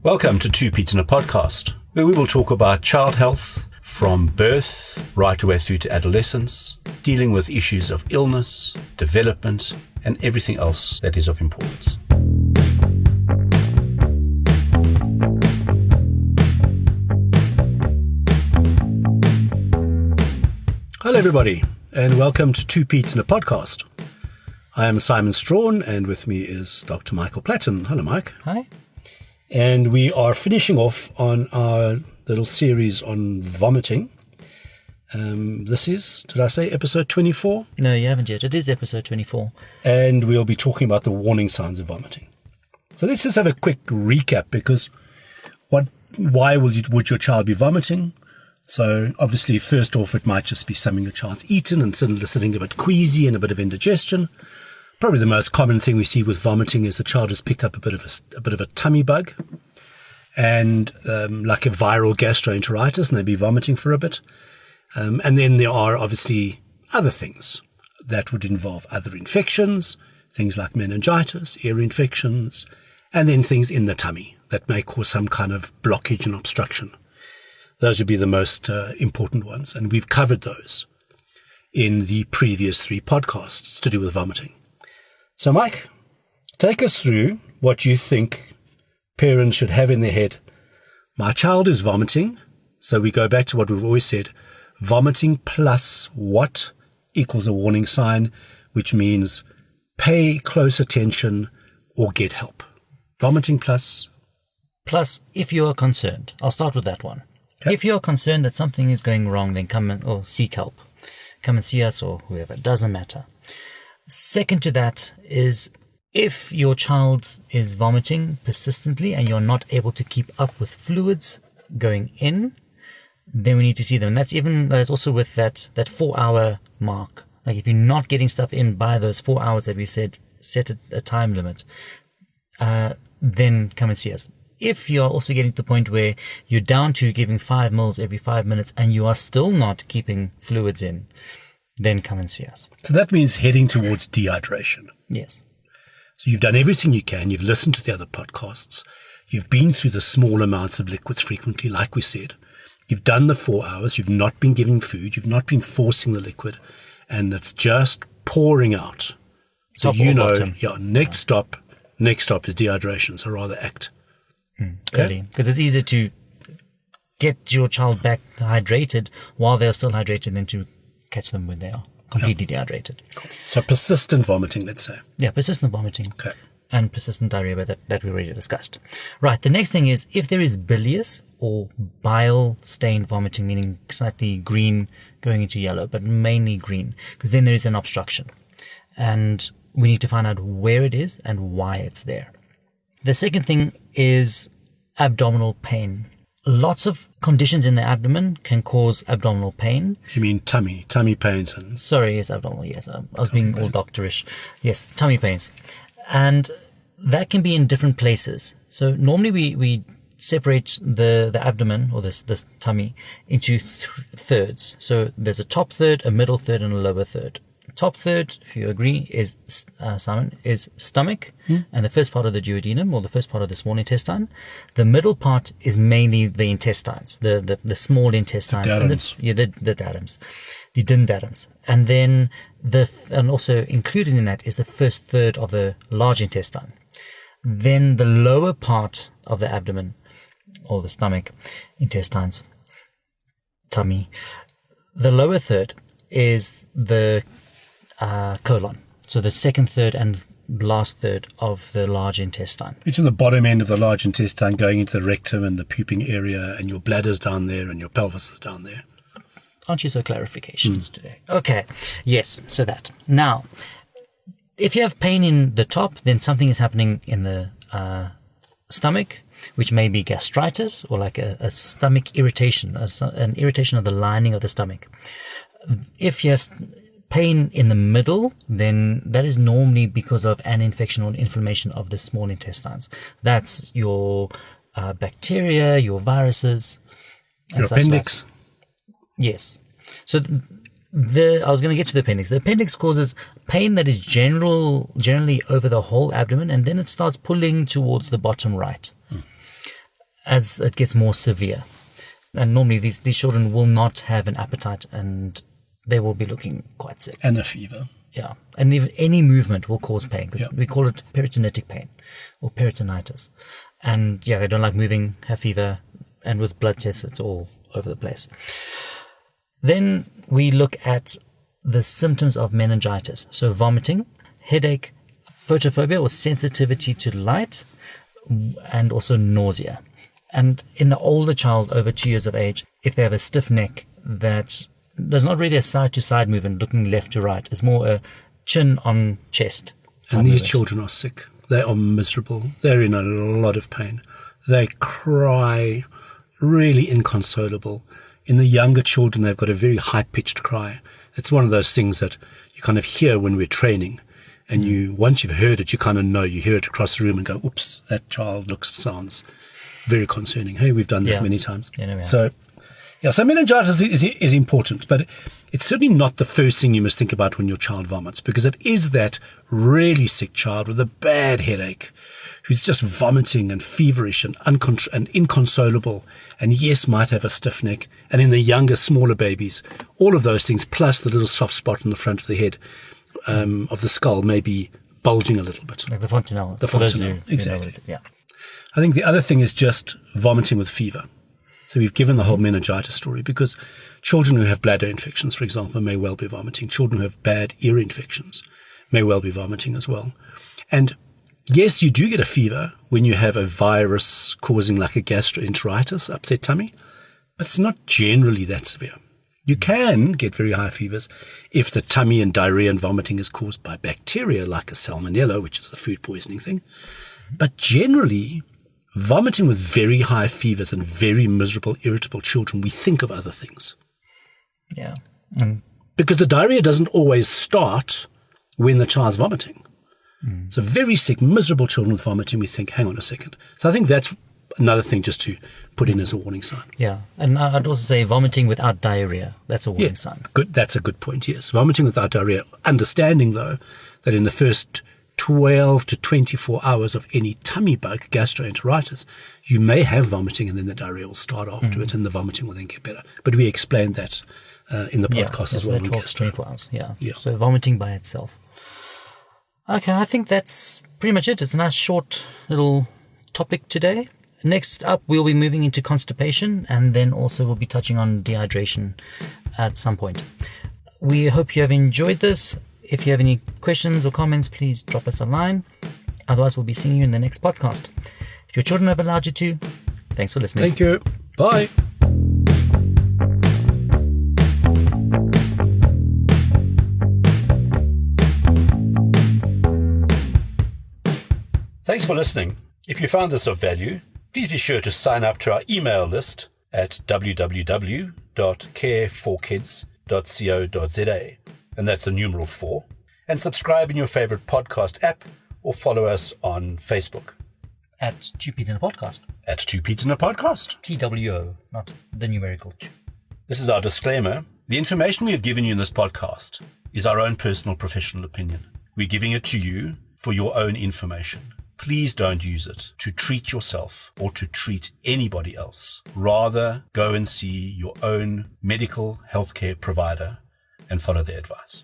Welcome to Two Pete's in a Podcast, where we will talk about child health from birth right away through to adolescence, dealing with issues of illness, development, and everything else that is of importance. Hello everybody, and welcome to Two Pete's in a Podcast. I am Simon Strawn, and with me is Dr. Michael Platten. Hello, Mike. Hi. And we are finishing off on our little series on vomiting. This is, did I say episode 24? No, you haven't yet. It is episode 24. And we'll be talking about the warning signs of vomiting. So let's just have a quick recap, because why would your child be vomiting? So obviously, first off, it might just be something your child's eaten and sitting a bit queasy and a bit of indigestion. Probably the most common thing we see with vomiting is the child has picked up a bit of a tummy bug, and like a viral gastroenteritis, and they'd be vomiting for a bit. And then there are obviously other things that would involve other infections, things like meningitis, ear infections, and then things in the tummy that may cause some kind of blockage and obstruction. Those would be the most important ones, and we've covered those in the previous 3 podcasts to do with vomiting. So, Mike, take us through what you think parents should have in their head. My child is vomiting, so we go back to what we've always said. Vomiting plus what equals a warning sign, which means pay close attention or get help. Vomiting plus? Plus, if you are concerned. I'll start with that one. Okay. If you're concerned that something is going wrong, then come or seek help. Come and see us or whoever. It doesn't matter. Second to that is, if your child is vomiting persistently and you're not able to keep up with fluids going in, then we need to see them. And that's also with that 4-hour mark. Like, if you're not getting stuff in by those 4 hours that we said, set a time limit, then come and see us. If you're also getting to the point where you're down to giving 5 mils every 5 minutes and you are still not keeping fluids in, then come and see us. So that means heading towards dehydration. Yes. So you've done everything you can. You've listened to the other podcasts. You've been through the small amounts of liquids frequently, like we said. You've done the 4 hours. You've not been giving food. You've not been forcing the liquid. And it's just pouring out. So Top or bottom. Next stop is dehydration. So rather act. Early. Because it's easier to get your child back hydrated while they're still hydrated than to catch them when they are completely dehydrated. So persistent vomiting, let's say. Yeah, persistent vomiting. Okay. And persistent diarrhea that we already discussed. Right, the next thing is, if there is bilious or bile-stained vomiting, meaning slightly green going into yellow, but mainly green, because then there is an obstruction. And we need to find out where it is and why it's there. The second thing is abdominal pain. Lots of conditions in the abdomen can cause abdominal pain. You mean tummy pains? Sorry, yes, abdominal, yes. I was being all doctorish. Yes, tummy pains. And that can be in different places. So normally we separate the abdomen, or this tummy, into thirds. So there's a top third, a middle third, and a lower third. Top third, if you agree, is Simon, is stomach, and the first part of the duodenum, or the first part of the small intestine. The middle part is mainly the intestines, the small intestines, the daddums, the dindadums, and then and also included in that is the first third of the large intestine. Then the lower part of the abdomen, or the stomach, intestines, tummy. The lower third is the colon. So the second third and last third of the large intestine. Which is the bottom end of the large intestine, going into the rectum and the puping area, and your bladder's down there and your pelvis is down there. Aren't you so clarifications today? Okay. Yes. So that. Now, if you have pain in the top, then something is happening in the stomach, which may be gastritis or like a stomach irritation, an irritation of the lining of the stomach. If you have pain in the middle, then that is normally because of an infection or inflammation of the small intestines. That's your bacteria, your viruses, your appendix. Yes. So I was going to get to the appendix. The appendix causes pain that is generally over the whole abdomen, and then it starts pulling towards the bottom right. as it gets more severe. And normally these children will not have an appetite and they will be looking quite sick. And a fever. Yeah. And even any movement will cause pain, because we call it peritonitic pain or peritonitis. And they don't like moving, have fever, and with blood tests, it's all over the place. Then we look at the symptoms of meningitis. So vomiting, headache, photophobia or sensitivity to light, and also nausea. And in the older child over 2 years of age, if they have a stiff neck, that there's not really a side-to-side movement looking left to right. It's more a chin on chest. And these children are sick. They are miserable. They're in a lot of pain. They cry, really inconsolable. In the younger children, they've got a very high-pitched cry. It's one of those things that you kind of hear when we're training. And once you've heard it, you kind of know. You hear it across the room and go, oops, that child sounds very concerning. Hey, we've done that many times. So meningitis is important, but it's certainly not the first thing you must think about when your child vomits, because it is that really sick child with a bad headache who's just vomiting and feverish and inconsolable, and yes, might have a stiff neck. And in the younger, smaller babies, all of those things, plus the little soft spot in the front of the head, of the skull, may be bulging a little bit. Like the fontanelle. The fontanelle, exactly. Yeah. I think the other thing is just vomiting with fever. So we've given the whole meningitis story, because children who have bladder infections, for example, may well be vomiting. Children who have bad ear infections may well be vomiting as well. And yes, you do get a fever when you have a virus causing like a gastroenteritis, upset tummy, but it's not generally that severe. You can get very high fevers if the tummy and diarrhea and vomiting is caused by bacteria like a salmonella, which is a food poisoning thing. But generally, vomiting with very high fevers and very miserable, irritable children, we think of other things. Yeah. Because the diarrhea doesn't always start when the child's vomiting. So very sick, miserable children with vomiting, we think, hang on a second. So I think that's another thing just to put in as a warning sign. Yeah. And I'd also say vomiting without diarrhea. That's a warning sign. Good. That's a good point, yes. Vomiting without diarrhea. Understanding, though, that in the first 12 to 24 hours of any tummy bug, gastroenteritis, you may have vomiting and then the diarrhea will start afterwards and the vomiting will then get better. But we explained that in the podcast as well. 12 to 24 hours, yeah. So vomiting by itself. Okay, I think that's pretty much it. It's a nice short little topic today. Next up, we'll be moving into constipation, and then also we'll be touching on dehydration at some point. We hope you have enjoyed this. If you have any questions or comments, please drop us a line. Otherwise, we'll be seeing you in the next podcast. If your children have allowed you to, thanks for listening. Thank you. Bye. Thanks for listening. If you found this of value, please be sure to sign up to our email list at www.careforkids.co.za, and that's the numeral 4, and subscribe in your favorite podcast app or follow us on Facebook. At 2 Peas in a Podcast. At 2 Peas in a Podcast. TWO, not the numerical 2. This is our disclaimer. The information we have given you in this podcast is our own personal professional opinion. We're giving it to you for your own information. Please don't use it to treat yourself or to treat anybody else. Rather, go and see your own medical healthcare provider and follow their advice.